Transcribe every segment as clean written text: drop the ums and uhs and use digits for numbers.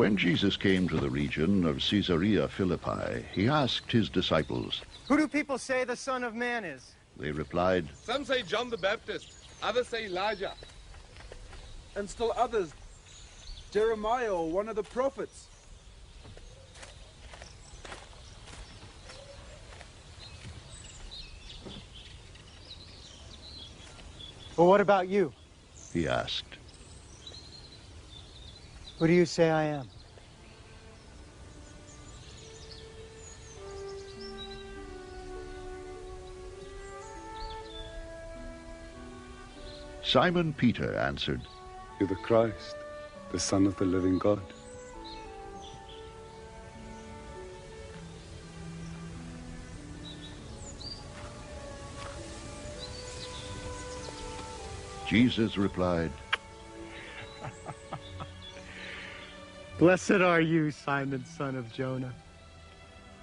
When Jesus came to the region of Caesarea Philippi, he asked his disciples, "Who do people say the Son of Man is?" They replied, "Some say John the Baptist, others say Elijah, and still others, Jeremiah or one of the prophets." "Well, what about you?" he asked. "Who do you say I am?" Simon Peter answered, "You're the Christ, the Son of the living God." Jesus replied, "Blessed are you, Simon, son of Jonah,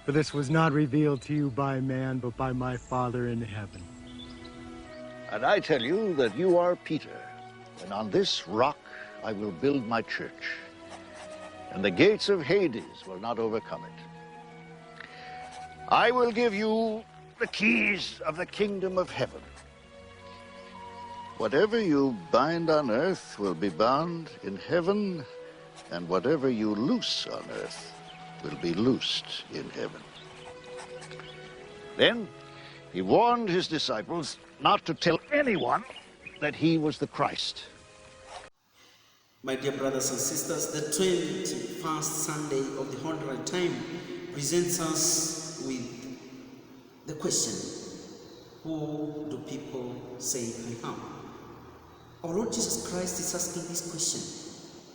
for this was not revealed to you by man, but by my Father in heaven. And I tell you that you are Peter, and on this rock I will build my church, and the gates of Hades will not overcome it. I will give you the keys of the kingdom of heaven. Whatever you bind on earth will be bound in heaven, and whatever you loose on earth will be loosed in heaven." Then he warned his disciples not to tell anyone that he was the Christ. My dear brothers and sisters, the 21st Sunday of the 100th time presents us with the question, who do people say I am? Our Lord Jesus Christ is asking this question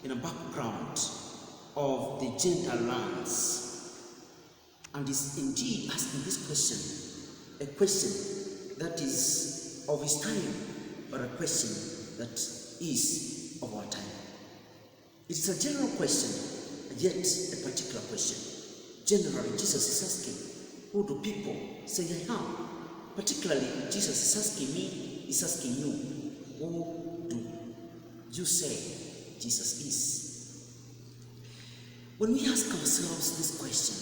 in a background of the Gentile lands, and is indeed asking this question, a question that is of his time, but a question that is of our time. It's a general question, yet a particular question. Generally, Jesus is asking, who do people say I am? Particularly, Jesus is asking me, is asking you, who do you say Jesus is? When we ask ourselves this question,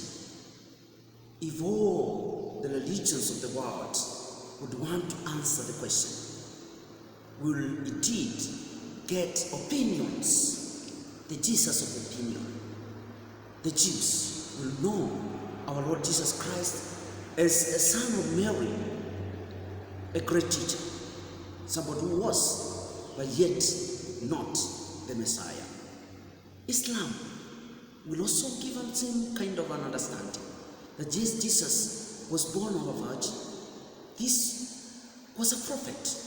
if all the religions of the world would want to answer the question, we will indeed get opinions, the Jesus of opinion. The Jews will know our Lord Jesus Christ as a son of Mary, a great teacher, somebody who was, but yet not the Messiah. Islam will also give us the same kind of an understanding that Jesus was born of a virgin. This was a prophet.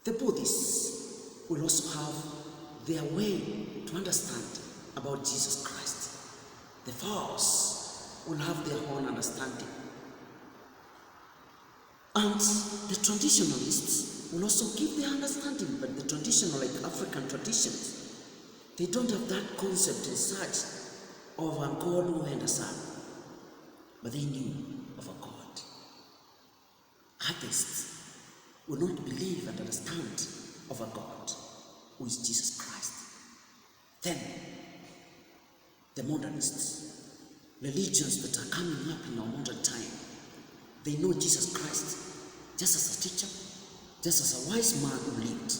The Buddhists will also have their way to understand about Jesus Christ. The Faoists will have their own understanding. And the traditionalists will also give their understanding, but the traditional, like African traditions, they don't have that concept in such of a God who had a son, but they knew of a God. Atheists will not believe and understand of a God who is Jesus Christ. Then, the modernists, religions that are coming up in our modern time, they know Jesus Christ just as a teacher, just as a wise man who lived.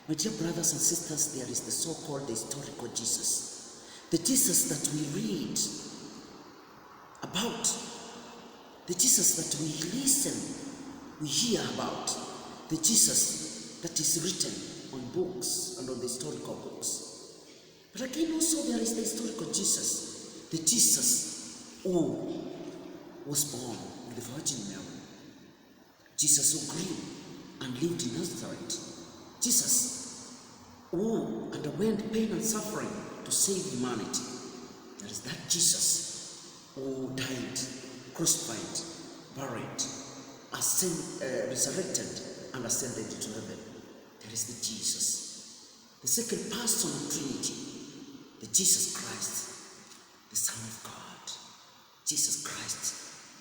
My dear brothers and sisters, there is the so-called historical Jesus. The Jesus that we read about. The Jesus that we listen, we hear about. The Jesus that is written on books and on the historical books. But again also there is the historical Jesus. The Jesus who was born of the Virgin Mary. Jesus who grew and lived in Nazareth. Jesus who underwent pain and suffering to save humanity. There is that Jesus who died, crucified, buried, resurrected, and ascended to heaven. There is the Jesus, the second person of Trinity, the Jesus Christ, the Son of God, Jesus Christ,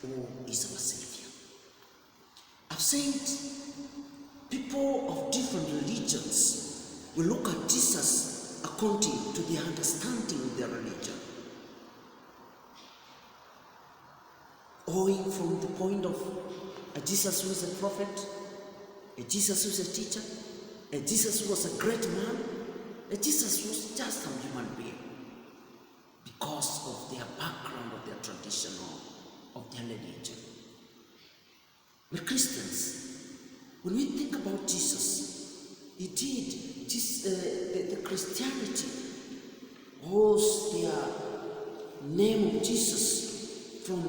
who is our Savior. I've said people of different religions will look at Jesus according to their understanding of their religion. Owing from the point of a Jesus who is a prophet, a Jesus who is a teacher, a Jesus who was a great man, a Jesus who was just a human being, because of their background, of their tradition, or of their religion. But Christians, when we think about Jesus, indeed, the Christianity owes their name of Jesus from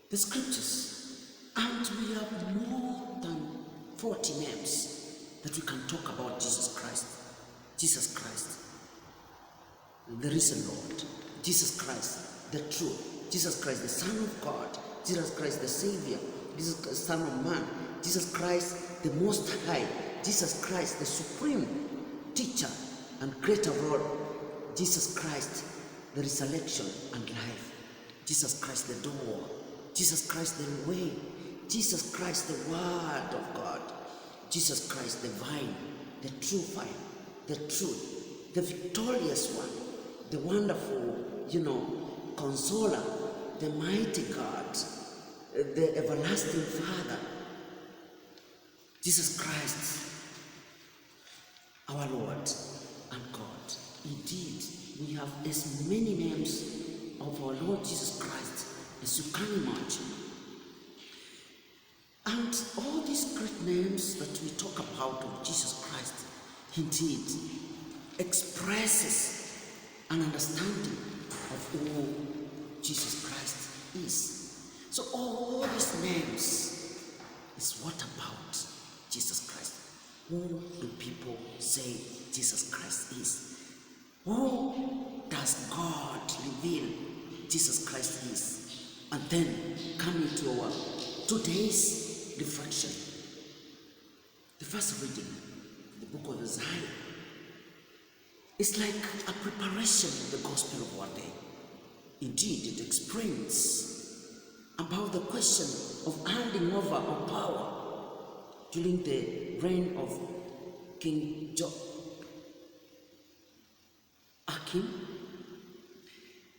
the scriptures, and we have more than 40 names that we can talk about Jesus Christ. Jesus Christ, the risen Lord. Jesus Christ, the truth. Jesus Christ, the Son of God. Jesus Christ, the Savior. Jesus Christ, the Son of Man. Jesus Christ, the Most High. Jesus Christ, the Supreme Teacher and Creator of all. Jesus Christ, the resurrection and life. Jesus Christ, the door. Jesus Christ, the way. Jesus Christ, the Word of God. Jesus Christ, the vine, the true vine, the truth, the victorious one, the wonderful, consoler, the mighty God, the everlasting Father. Jesus Christ, our Lord and God. Indeed, we have as many names of our Lord Jesus Christ as you can imagine. And all these great names that we talk about of Jesus Christ, indeed, expresses an understanding of who Jesus Christ is. So all these names is what about Jesus Christ? Who do people say Jesus Christ is? Who does God reveal Jesus Christ is? And then coming to our today's reflection. The first reading, the book of Isaiah, is like a preparation of the gospel of one day. Indeed, it explains about the question of handing over of power during the reign of King Joachim.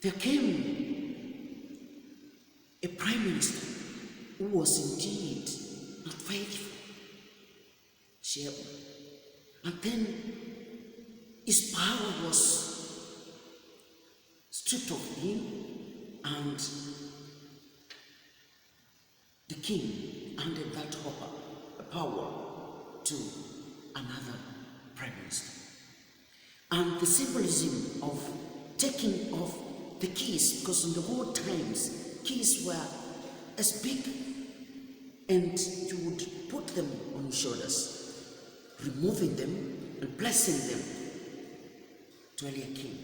There came a prime minister who was indeed not faithful, and then his power was stripped of him, and the king handed that power to another prime minister. And the symbolism of taking off the keys, because in the old times, keys were as big, and you would put them on your shoulders, removing them and placing them to Eliakim.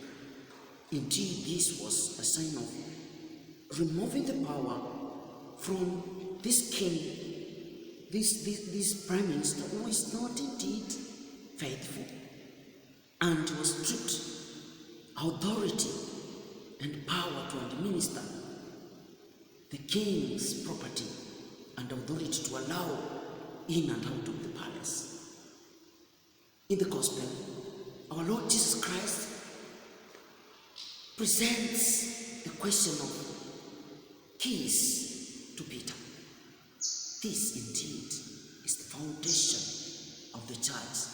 Indeed, this was a sign of removing the power from this king, this prime minister who is not indeed faithful, and was stripped authority and power to administer the king's property and authority to allow in and out of the palace. In the gospel, our Lord Jesus Christ presents the question of keys to Peter. This indeed is the foundation of the church.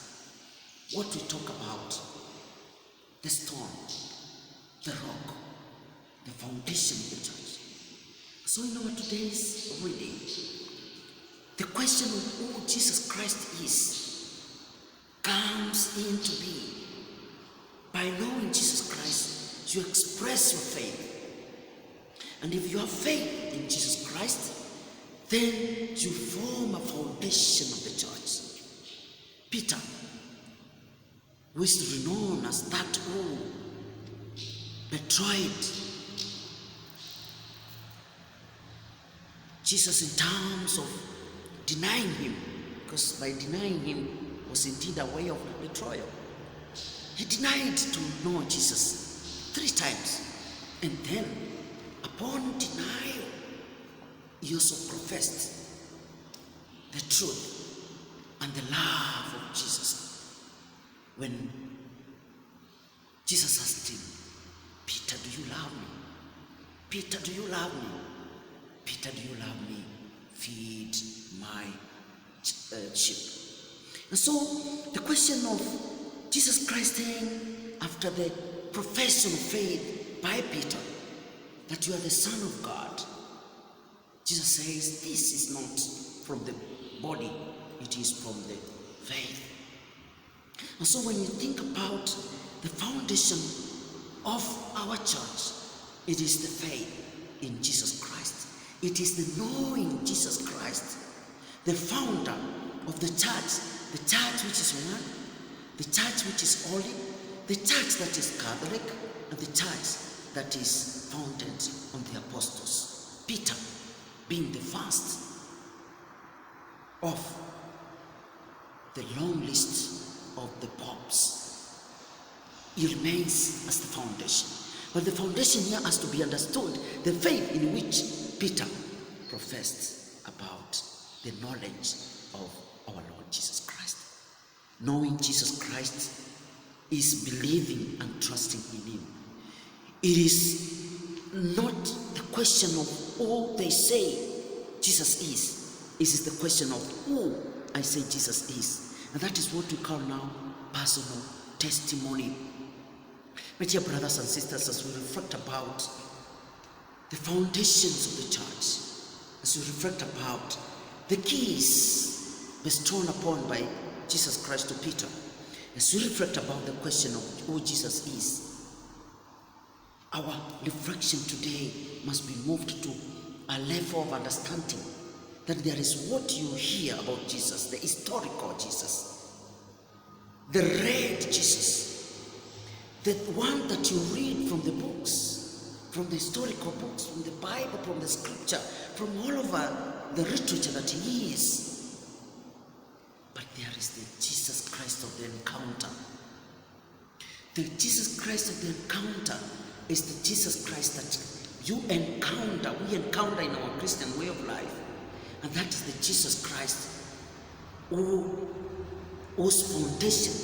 What we talk about, the stone, the rock, the foundation of the church. So in our today's reading, the question of who Jesus Christ is comes into being. By knowing Jesus Christ, you express your faith. And if you have faith in Jesus Christ, then you form a foundation of the church. Peter, who is renowned as that who betrayed Jesus in terms of denying him, because by denying him was indeed a way of betrayal. He denied to know Jesus 3 times, and then upon denial, he also professed the truth and the love of Jesus. when Jesus asked him, Peter, do you love me? Peter, do you love me? Peter, do you love me? Feed my sheep. And so the question of Jesus Christ saying, after the profession of faith by Peter, that you are the Son of God, Jesus says, this is not from the body, it is from the faith. And so when you think about the foundation of our church, it is the faith in Jesus Christ. It is the knowing Jesus Christ, the founder of the church which is one, the church which is holy, the church that is Catholic, and the church that is founded on the apostles. Peter being the first of the long list of the popes. He remains as the foundation. But the foundation here has to be understood, the faith in which Peter professed about the knowledge of our Lord Jesus Christ. Knowing Jesus Christ is believing and trusting in him. It is not the question of who they say Jesus is. It is the question of who I say Jesus is. And that is what we call now personal testimony. My dear brothers and sisters, as we reflect about the foundations of the church, as we reflect about the keys bestowed upon by Jesus Christ to Peter, as we reflect about the question of who Jesus is, our reflection today must be moved to a level of understanding that there is what you hear about Jesus, the historical Jesus, the read Jesus, the one that you read from the books, from the historical books, from the Bible, from the scripture, from all over the literature that he is. But there is the Jesus Christ of the encounter. The Jesus Christ of the encounter is the Jesus Christ that you encounter, we encounter in our Christian way of life. And that is the Jesus Christ whose foundation,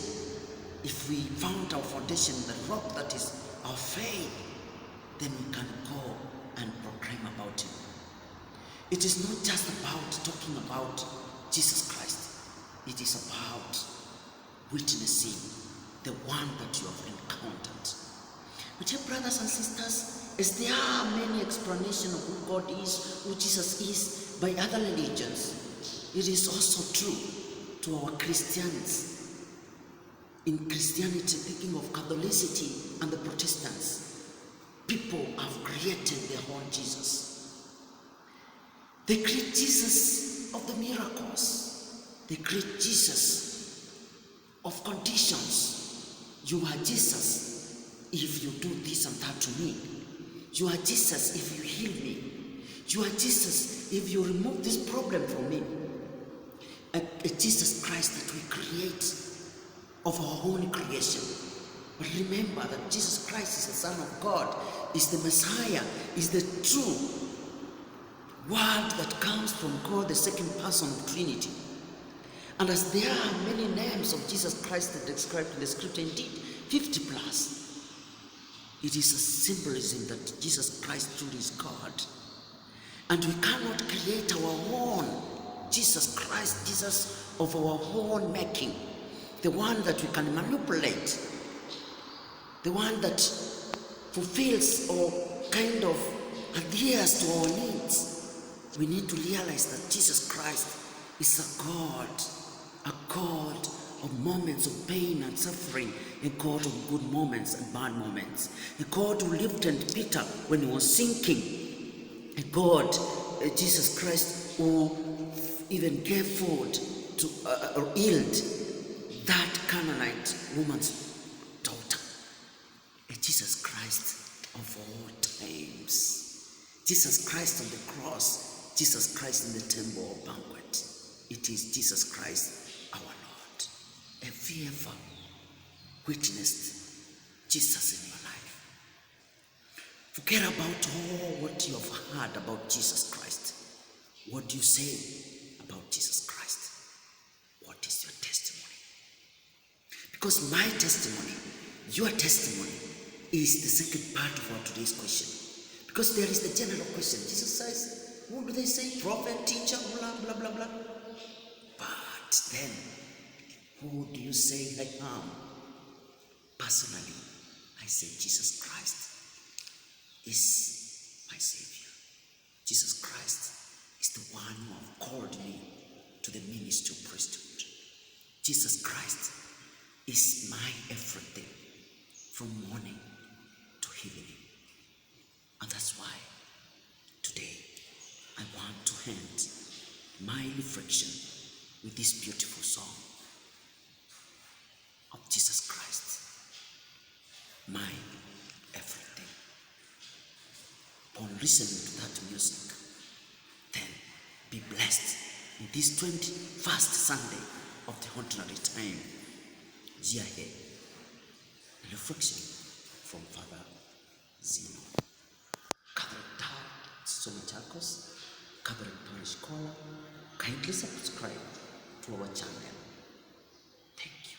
if we found our foundation, the rock that is our faith, then we can go and proclaim about him. It is not just about talking about Jesus Christ. It is about witnessing the one that you have encountered. But dear brothers and sisters, as there are many explanations of who God is, who Jesus is by other religions, it is also true to our Christians. In Christianity, speaking of Catholicity and the Protestants, people have created their own Jesus. They create Jesus of the miracles. They create Jesus of conditions. You are Jesus if you do this and that to me. You are Jesus if you heal me. You are Jesus if you remove this problem from me. A Jesus Christ that we create of our own creation. But remember that Jesus Christ is the Son of God, is the Messiah, is the true word that comes from God, the second person of Trinity. And as there are many names of Jesus Christ that are described in the scripture, indeed 50 plus, it is a symbolism that Jesus Christ truly is God. And we cannot create our own Jesus Christ, Jesus of our own making, the one that we can manipulate, the one that fulfills or kind of adheres to our needs. We need to realize that Jesus Christ is a God of moments of pain and suffering, a God of good moments and bad moments, a God who lifted Peter when he was sinking, a God, Jesus Christ, who even gave food to or healed that Canaanite woman's daughter. A Jesus Christ of all times. Jesus Christ on the cross, Jesus Christ in the temple banquet. It is Jesus Christ our Lord. Have you ever witnessed Jesus in your life? Forget about all what you have heard about Jesus Christ. What do you say about Jesus Christ? What is your testimony? Because my testimony, your testimony, is the second part of our today's question. Because there is the general question. Jesus says, what do they say? Prophet, teacher, blah, blah, blah, blah. But then, who do you say I am? Personally, I say Jesus Christ is my Savior. Jesus Christ is the one who have called me to the ministry of priesthood. Jesus Christ is my everything from morning to evening. And that's why today I want to end my reflection with this beautiful song of Jesus Christ, my everything. Upon listening to that music, then be blessed in this 21st Sunday of the ordinary time. Year ahead. Reflection from Father Zeno. Catholic Town, Somachakos, Catholic Parish Choir. Kindly subscribe to our channel. Thank you.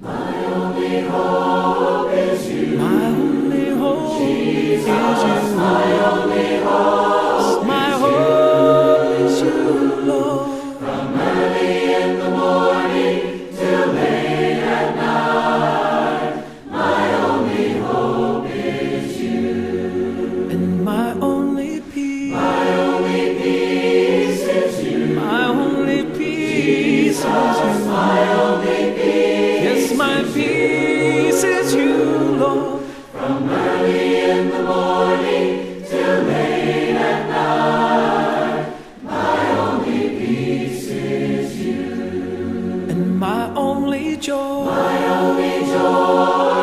My only hope is you. My only hope Jesus, is you. My only hope. My hope is you, Lord. From early in the morning till late at night, my only hope is you. And my only peace is you. My only peace is you. My only peace. Yes, my peace is you, Lord. From early in the morning till late at night, my only peace is you. And my only joy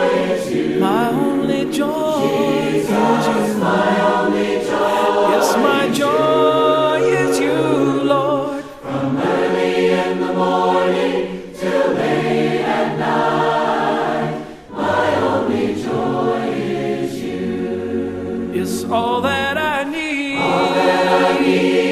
is you. My only joy Jesus, is you. My only joy. Yes, my joy is you, Lord. From early in the morning till late at night, my only joy is you. It's all that I need. All that I need.